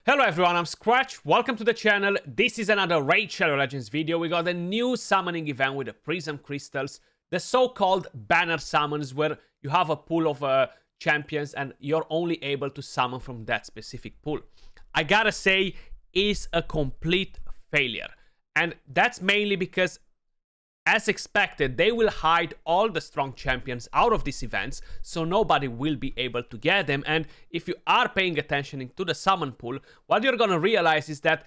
Hello everyone, I'm Skratch. Welcome to the channel. This is another Raid Shadow Legends video. We got a new summoning event with the Prism Crystals, the so-called banner summons where you have a pool of champions and you're only able to summon from that specific pool. I gotta say, is a complete failure. And that's mainly because, as expected, they will hide all the strong champions out of these events, so nobody will be able to get them. And if you are paying attention to the summon pool, what you're gonna realize is that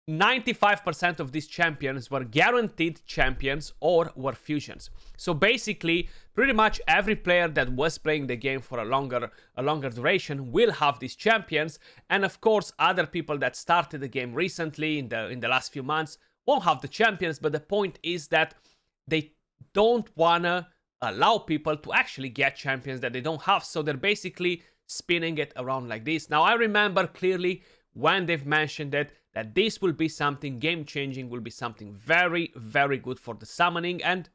95% of these champions were guaranteed champions or were fusions. So basically, pretty much every player that was playing the game for a longer duration will have these champions, and of course, other people that started the game recently in the last few months won't have the champions. But the point is that they don't wanna allow people to actually get champions that they don't have, so they're basically spinning it around like this. Now, I remember clearly when they've mentioned it, that this will be something game-changing, will be something very, very good for the summoning, and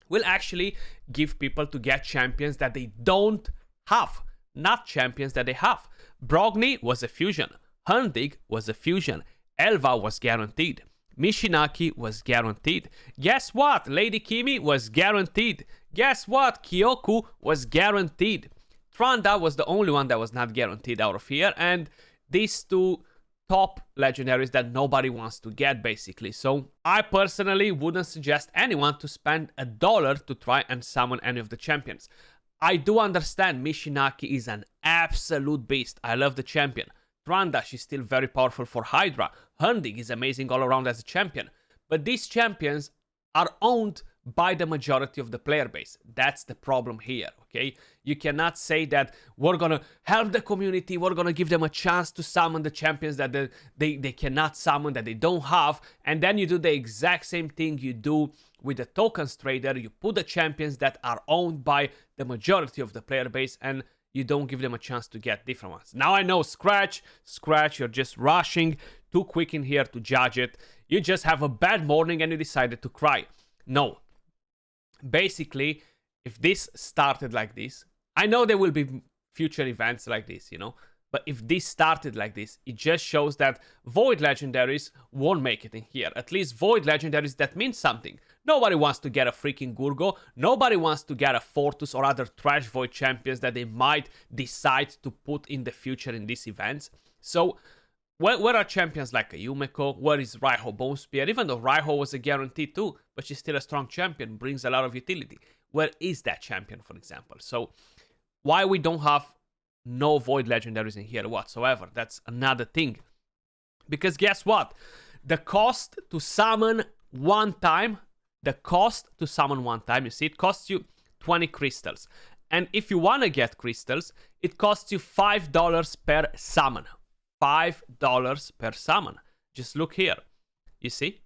will actually give people to get champions that they don't have, not champions that they have. Brogni was a fusion, Hundig was a fusion, Elva was guaranteed, Mishinaki was guaranteed. Guess what? Lady Kimi was guaranteed. Guess what? Kyoku was guaranteed. Tranda was the only one that was not guaranteed out of here. And these two top legendaries that nobody wants to get, basically. So I personally wouldn't suggest anyone to spend $1 to try and summon any of the champions. I do understand Mishinaki is an absolute beast. I love the champion. Tranda, she's still very powerful for Hydra. Hundig is amazing all around as a champion. But these champions are owned by the majority of the player base. That's the problem here, okay? You cannot say that we're gonna help the community, we're gonna give them a chance to summon the champions that they cannot summon, that they don't have, and then you do the exact same thing you do with the tokens trader. You put the champions that are owned by the majority of the player base, and you don't give them a chance to get different ones. Now I know, Skratch, you're just rushing too quick in here to judge it. You just have a bad morning and you decided to cry. No. Basically, if this started like this, I know there will be future events like this, you know, but if this started like this, it just shows that Void Legendaries won't make it in here. At least Void Legendaries, that means something. Nobody wants to get a freaking Gurgo. Nobody wants to get a Fortus or other trash Void champions that they might decide to put in the future in these events. So, where are champions like a Yumeko? Where is Raiho Bonespear? Even though Raiho was a guarantee too, but she's still a strong champion, brings a lot of utility. Where is that champion, for example? So, why we don't have no Void Legendaries in here whatsoever? That's another thing. Because guess what? The cost to summon one time, you see, it costs you 20 crystals. And if you want to get crystals, it costs you $5 per summon. $5 per summon. Just look here. You see?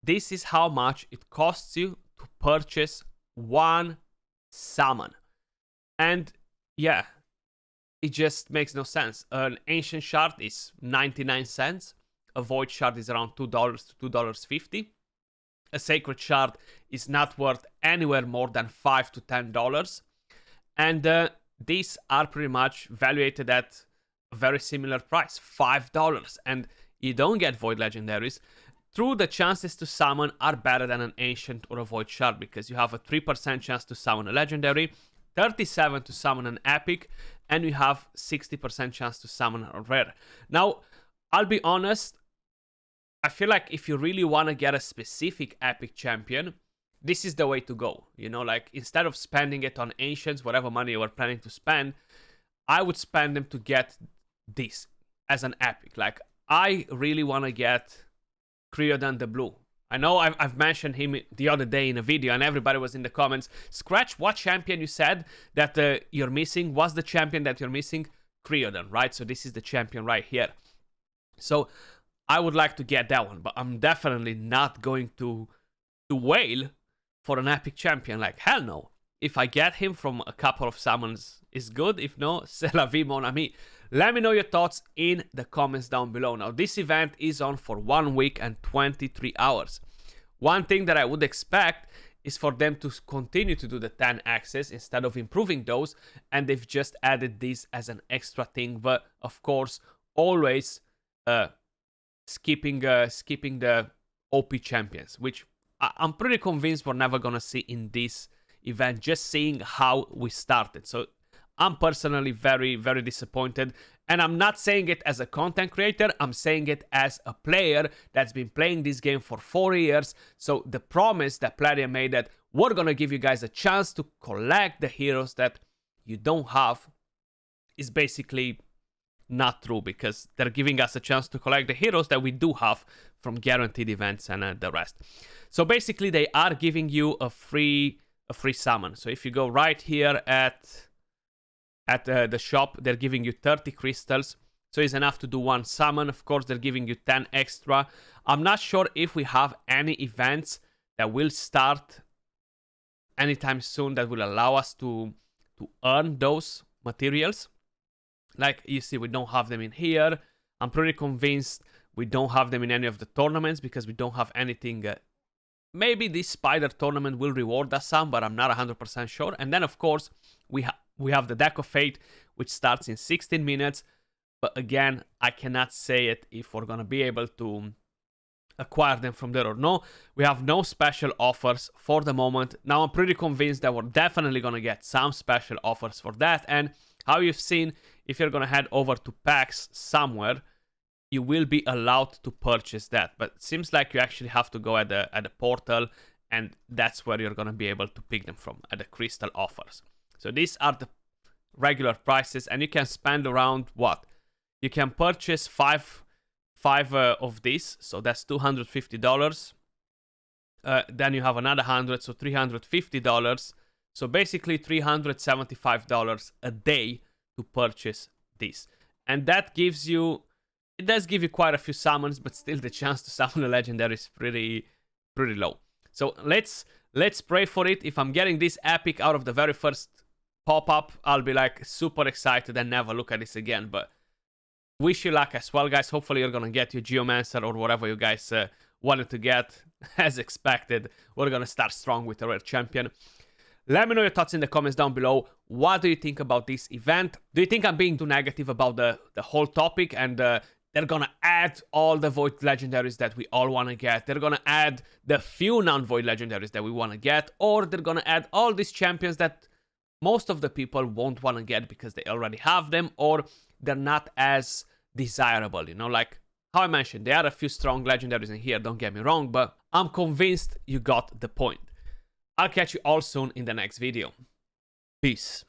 This is how much it costs you to purchase one summon. And yeah, it just makes no sense. An ancient shard is 99 cents. A void shard is around $2 to $2.50. A sacred shard is not worth anywhere more than $5 to $10. And these are pretty much valuated at a very similar price, $5. And you don't get void legendaries. True, the chances to summon are better than an ancient or a void shard, because you have a 3% chance to summon a legendary, 37% to summon an epic, and you have 60% chance to summon a rare. Now, I'll be honest, I feel like if you really want to get a specific epic champion, this is the way to go. You know, like, instead of spending it on ancients, whatever money you were planning to spend, I would spend them to get this as an epic. Like, I really want to get Creodon the Blue. I know I've mentioned him the other day in a video, and everybody was in the comments, Skratch, what champion you said that you're missing? What's the champion that you're missing? Creodon, right? So this is the champion right here. So I would like to get that one, but I'm definitely not going to wail for an epic champion. Like, hell no. If I get him from a couple of summons, is good. If no, c'est la vie, mon ami. Let me know your thoughts in the comments down below. Now, this event is on for 1 week and 23 hours. One thing that I would expect is for them to continue to do the 10 axes instead of improving those, and they've just added this as an extra thing. But of course, always skipping the OP champions, which I'm pretty convinced we're never gonna see in this event, just seeing how we started. So I'm personally very, very disappointed. And I'm not saying it as a content creator, I'm saying it as a player that's been playing this game for 4 years. So the promise that Plarium made that we're gonna give you guys a chance to collect the heroes that you don't have is basically not true, because they're giving us a chance to collect the heroes that we do have from guaranteed events and the rest. So basically they are giving you a free summon. So if you go right here at the shop, they're giving you 30 crystals, so it's enough to do one summon. Of course, they're giving you 10 extra. I'm not sure if we have any events that will start anytime soon that will allow us to earn those materials. Like you see, we don't have them in here. I'm pretty convinced we don't have them in any of the tournaments because we don't have anything. Maybe this spider tournament will reward us some, but I'm not 100% sure. And then, of course, we have the Deck of Fate, which starts in 16 minutes. But again, I cannot say it if we're going to be able to acquire them from there or no. We have no special offers for the moment. Now, I'm pretty convinced that we're definitely going to get some special offers for that. And how you've seen, if you're going to head over to packs somewhere, you will be allowed to purchase that. But it seems like you actually have to go at the portal, and that's where you're going to be able to pick them from, at the crystal offers. So these are the regular prices, and you can spend around what? You can purchase five of these, so that's $250. Then you have another 100, so $350. So basically $375 a day to purchase this. And that gives you, it does give you quite a few summons, but still the chance to summon a legendary is pretty low. So let's pray for it. If I'm getting this epic out of the very first pop-up, I'll be like super excited and never look at this again. But wish you luck as well, guys. Hopefully you're gonna get your Geomancer or whatever you guys wanted to get. As expected, we're gonna start strong with a rare champion. Let me know your thoughts in the comments down below. What do you think about this event? Do you think I'm being too negative about the whole topic, and they're gonna add all the Void Legendaries that we all wanna get? They're gonna add the few non-Void Legendaries that we wanna get, or they're gonna add all these champions that most of the people won't wanna get because they already have them, or they're not as desirable, you know? Like how I mentioned, there are a few strong Legendaries in here, don't get me wrong, but I'm convinced you got the point. I'll catch you all soon in the next video. Peace.